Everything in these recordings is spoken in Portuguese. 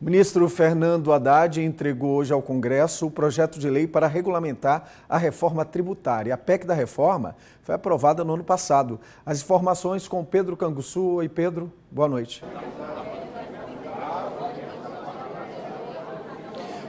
O ministro Fernando Haddad entregou hoje ao Congresso o projeto de lei para regulamentar a reforma tributária. A PEC da reforma foi aprovada no ano passado. As informações com Pedro Canguçu. Oi, Pedro. Boa noite.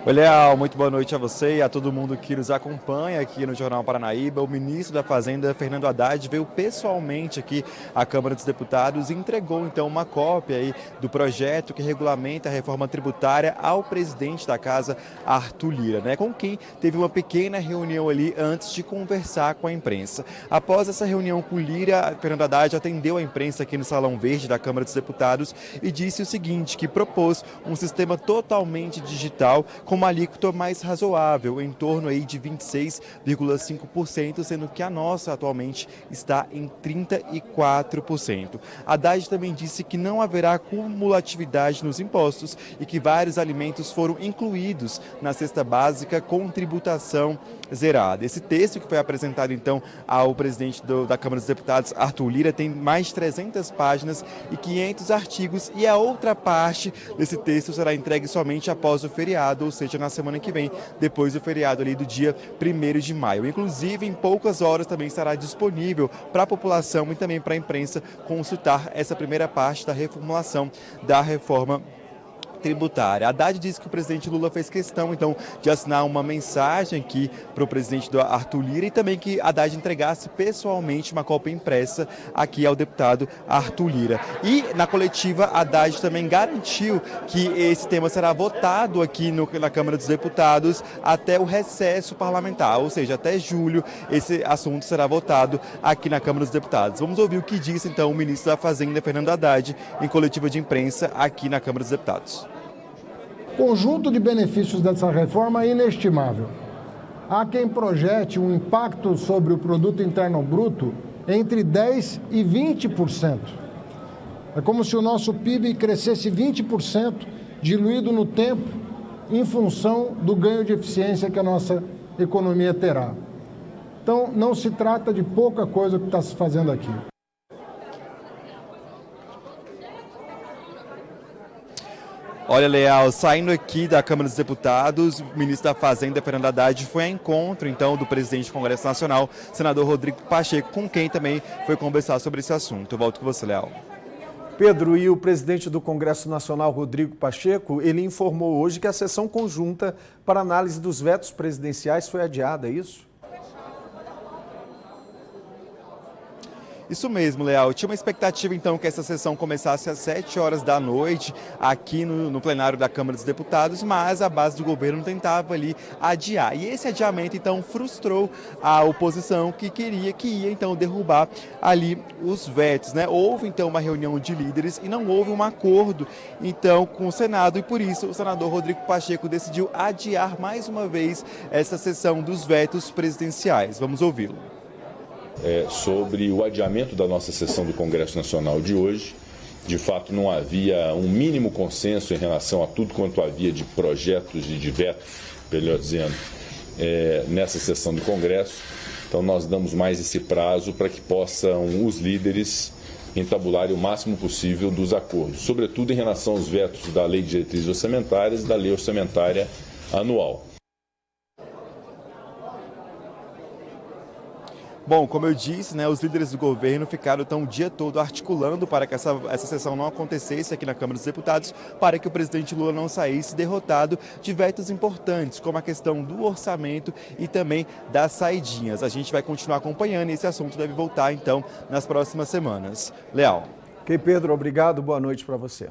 Oi, Leal, muito boa noite a você e a todo mundo que nos acompanha aqui no Jornal Paranaíba. O ministro da Fazenda, Fernando Haddad, veio pessoalmente aqui à Câmara dos Deputados e entregou então uma cópia aí do projeto que regulamenta a reforma tributária ao presidente da Casa, Arthur Lira, com quem teve uma pequena reunião ali antes de conversar com a imprensa. Após essa reunião com Lira, Fernando Haddad atendeu a imprensa aqui no Salão Verde da Câmara dos Deputados e disse o seguinte, que propôs um sistema totalmente digital com uma alíquota mais razoável, em torno aí de 26,5%, sendo que a nossa atualmente está em 34%. Haddad também disse que não haverá cumulatividade nos impostos e que vários alimentos foram incluídos na cesta básica com tributação zerada. Esse texto que foi apresentado então ao presidente da Câmara dos Deputados, Arthur Lira, tem mais de 300 páginas e 500 artigos e a outra parte desse texto será entregue somente após o feriado, ou seja, na semana que vem, depois do feriado ali do dia 1º de maio. Inclusive, em poucas horas também estará disponível para a população e também para a imprensa consultar essa primeira parte da reformulação da reforma tributária. Haddad disse que o presidente Lula fez questão, então, de assinar uma mensagem aqui para o presidente do Arthur Lira e também que Haddad entregasse pessoalmente uma cópia impressa aqui ao deputado Arthur Lira. E na coletiva, Haddad também garantiu que esse tema será votado aqui na Câmara dos Deputados até o recesso parlamentar, ou seja, até julho esse assunto será votado aqui na Câmara dos Deputados. Vamos ouvir o que disse, então, o ministro da Fazenda, Fernando Haddad, em coletiva de imprensa aqui na Câmara dos Deputados. O conjunto de benefícios dessa reforma é inestimável. Há quem projete um impacto sobre o produto interno bruto entre 10% e 20%. É como se o nosso PIB crescesse 20%, diluído no tempo, em função do ganho de eficiência que a nossa economia terá. Então, não se trata de pouca coisa que está se fazendo aqui. Olha, Leal, saindo aqui da Câmara dos Deputados, o ministro da Fazenda, Fernando Haddad, foi a encontro, então, do presidente do Congresso Nacional, senador Rodrigo Pacheco, com quem também foi conversar sobre esse assunto. Eu volto com você, Leal. Pedro, e o presidente do Congresso Nacional, Rodrigo Pacheco, ele informou hoje que a sessão conjunta para análise dos vetos presidenciais foi adiada, é isso? Isso mesmo, Leal. Tinha uma expectativa, então, que essa sessão começasse às 7 horas da noite aqui no plenário da Câmara dos Deputados, mas a base do governo tentava ali adiar. E esse adiamento, então, frustrou a oposição que ia, então, derrubar ali os vetos, Houve, então, uma reunião de líderes e não houve um acordo, então, com o Senado e, por isso, o senador Rodrigo Pacheco decidiu adiar mais uma vez essa sessão dos vetos presidenciais. Vamos ouvi-lo. Sobre o adiamento da nossa sessão do Congresso Nacional de hoje. De fato, não havia um mínimo consenso em relação a tudo quanto havia de projetos e de veto, melhor dizendo, nessa sessão do Congresso. Então, nós damos mais esse prazo para que possam os líderes entabularem o máximo possível dos acordos, sobretudo em relação aos vetos da Lei de Diretrizes Orçamentárias e da Lei Orçamentária Anual. Bom, como eu disse, os líderes do governo ficaram então o dia todo articulando para que essa sessão não acontecesse aqui na Câmara dos Deputados, para que o presidente Lula não saísse derrotado de vetos importantes, como a questão do orçamento e também das saidinhas. A gente vai continuar acompanhando e esse assunto deve voltar então nas próximas semanas. Leal. Ok, Pedro, obrigado. Boa noite para você.